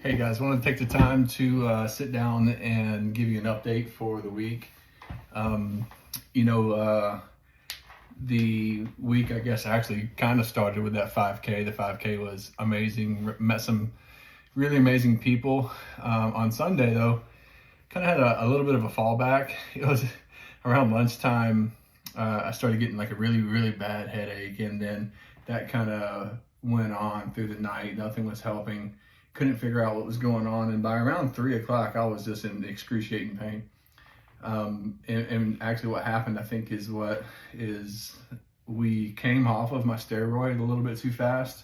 Hey guys, I want to take the time to sit down and give you an update for the week. The week, I guess, actually kind of started with that 5K. The 5K was amazing. Met some really amazing people. On Sunday, though, kind of had a little bit of a fallback. It was around lunchtime. I started getting like a really, really bad headache, and then that kind of went on through the night. Nothing was helping. Couldn't figure out what was going on, and by around 3 o'clock, I was just in excruciating pain. And actually, what happened, I think, is we came off of my steroid a little bit too fast,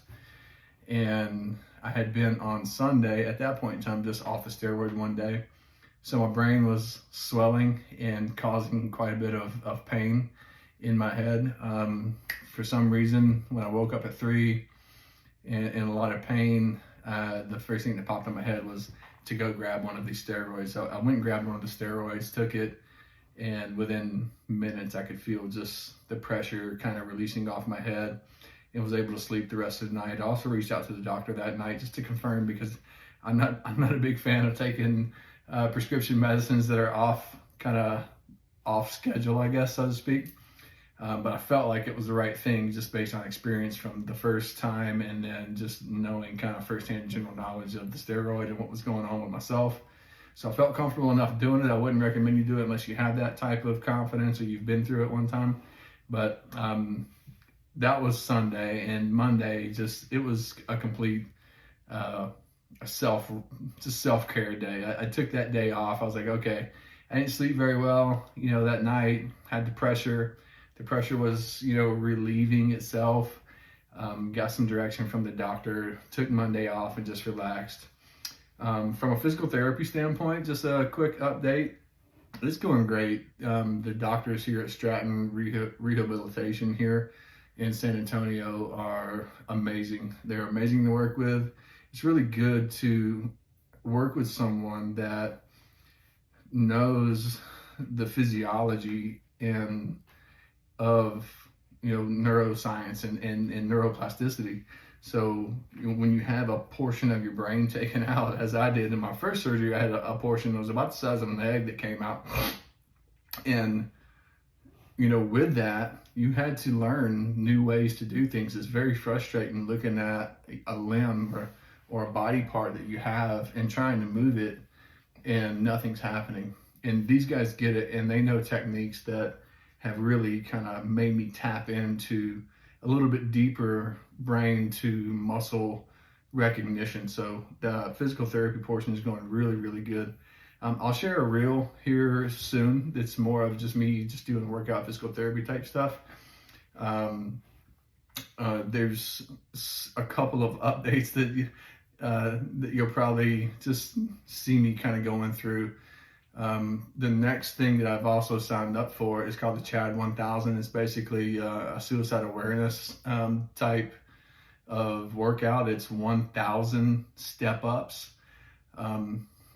and I had been on Sunday at that point in time just off the steroid one day, so my brain was swelling and causing quite a bit of pain in my head. For some reason, when I woke up at 3 and in a lot of pain, the first thing that popped in my head was to go grab one of these steroids. So I went and grabbed one of the steroids, took it, and within minutes I could feel just the pressure kind of releasing off my head, and was able to sleep the rest of the night. I also reached out to the doctor that night just to confirm, because I'm not a big fan of taking prescription medicines that are off schedule, I guess, so to speak. But I felt like it was the right thing just based on experience from the first time, and then just knowing kind of firsthand general knowledge of the steroid and what was going on with myself. So I felt comfortable enough doing it. I wouldn't recommend you do it unless you have that type of confidence or you've been through it one time. But that was Sunday, and Monday, it was a complete self-care day. I took that day off. I was like, okay, I didn't sleep very well, that night. Had the pressure. The pressure was, relieving itself. Got some direction from the doctor, took Monday off and just relaxed. From a physical therapy standpoint, just a quick update. It's going great. The doctors here at Stratton Rehabilitation here in San Antonio are amazing. They're amazing to work with. It's really good to work with someone that knows the physiology of neuroscience and neuroplasticity. So when you have a portion of your brain taken out, as I did in my first surgery, I had a portion that was about the size of an egg that came out. And with that, you had to learn new ways to do things. It's very frustrating looking at a limb or a body part that you have and trying to move it and nothing's happening. And these guys get it, and they know techniques that have really kind of made me tap into a little bit deeper brain to muscle recognition. So the physical therapy portion is going really, really good. I'll share a reel here soon that's more of just me just doing workout physical therapy type stuff. There's a couple of updates that you'll probably just see me kind of going through. The next thing that I've also signed up for is called the Chad 1000. It's basically a suicide awareness type of workout. It's 1,000 step ups.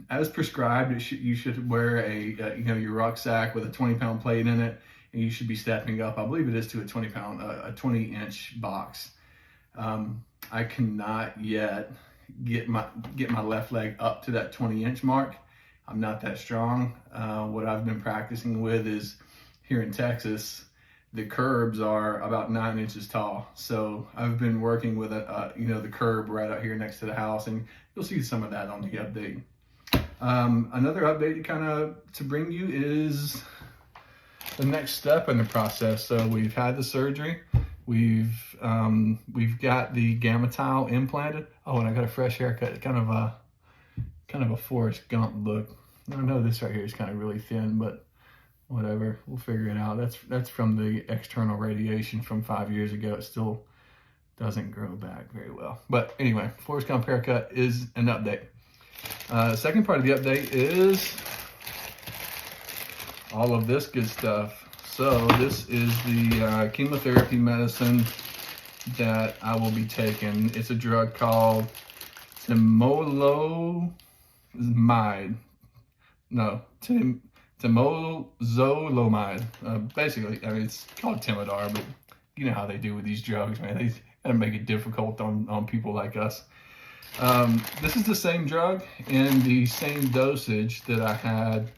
As prescribed, you should wear your rucksack with a 20-pound plate in it, and you should be stepping up. I believe it is to a 20-inch box. I cannot yet get my left leg up to that 20-inch mark. I'm not that strong. What I've been practicing with is, here in Texas, the curbs are about 9 inches tall. So I've been working with the curb right out here next to the house, and you'll see some of that on the update. Another update to bring you is the next step in the process. So we've had the surgery. We've got the gamma tile implanted. Oh, and I got a fresh haircut. Kind of a Forrest Gump look. I know this right here is kind of really thin, but whatever, we'll figure it out. That's from the external radiation from 5 years ago. It still doesn't grow back very well. But anyway, Forrest Gump haircut is an update. Second part of the update is all of this good stuff. So this is the chemotherapy medicine that I will be taking. It's a drug called temozolomide. Basically, I mean, it's called Timidar, but you know how they do with these drugs, man. They gotta make it difficult on people like us. This is the same drug and the same dosage that I had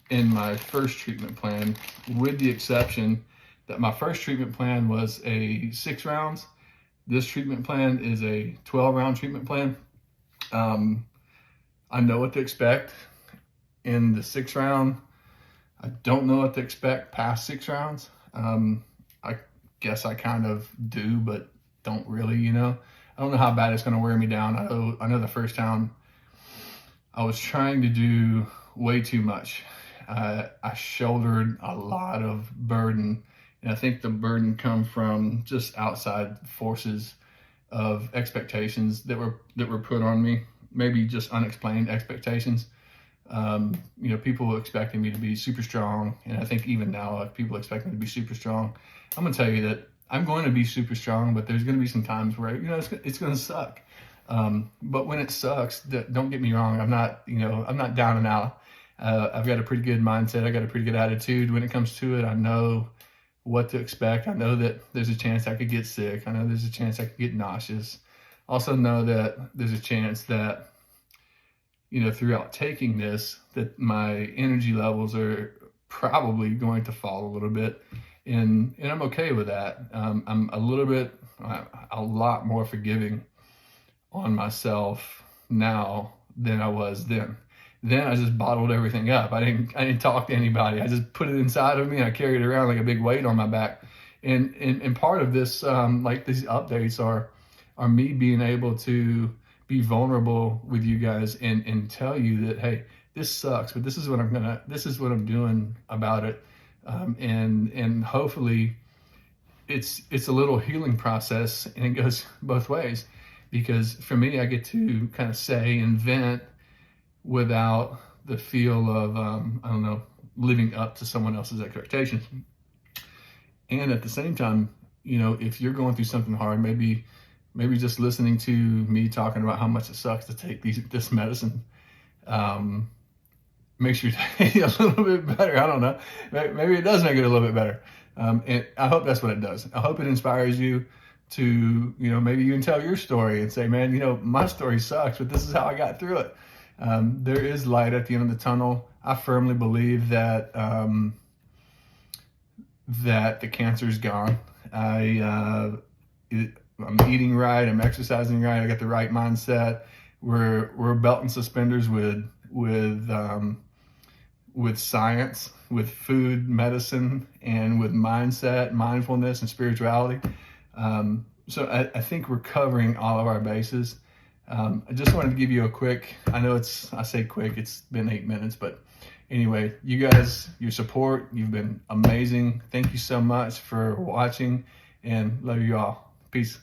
in my first treatment plan, with the exception that my first treatment plan was a 6 rounds. This treatment plan is a 12-round treatment plan. I know what to expect in the 6 round. I don't know what to expect past 6 rounds. I guess I kind of do, but don't really, I don't know how bad it's going to wear me down. I know the first time I was trying to do way too much. I shouldered a lot of burden, and I think the burden come from just outside forces of expectations that were put on me, maybe just unexplained expectations. People expecting me to be super strong, and I think even now, people expect me to be super strong. I'm gonna tell you that I'm going to be super strong, but there's gonna be some times where it's gonna suck. But when it sucks, don't get me wrong. I'm not down and out. I've got a pretty good mindset. I got a pretty good attitude when it comes to it. I know what to expect. I know that there's a chance I could get sick. I know there's a chance I could get nauseous. Also know that there's a chance that, throughout taking this, that my energy levels are probably going to fall a little bit. And I'm okay with that. I'm a lot more forgiving on myself now than I was then. Then I just bottled everything up. I didn't talk to anybody. I just put it inside of me. I carried it around like a big weight on my back. And part of this, like these updates are me being able to be vulnerable with you guys and tell you that, hey, this sucks, but this is what I'm doing about it. And hopefully it's a little healing process, and it goes both ways, because for me, I get to kind of say and vent without the feel of, living up to someone else's expectations. And at the same time, if you're going through something hard, maybe just listening to me talking about how much it sucks to take this medicine, makes your day a little bit better. I don't know. Maybe it does make it a little bit better. And I hope that's what it does. I hope it inspires you to, maybe you can tell your story and say, man, my story sucks, but this is how I got through it. There is light at the end of the tunnel. I firmly believe that the cancer is gone. I'm eating right. I'm exercising right. I got the right mindset. We're belt and suspenders with science, with food, medicine, and with mindset, mindfulness, and spirituality. So I think we're covering all of our bases. I just wanted to give you a quick, I say quick, it's been 8 minutes, but anyway, you guys, your support, you've been amazing. Thank you so much for watching, and love you all. Peace.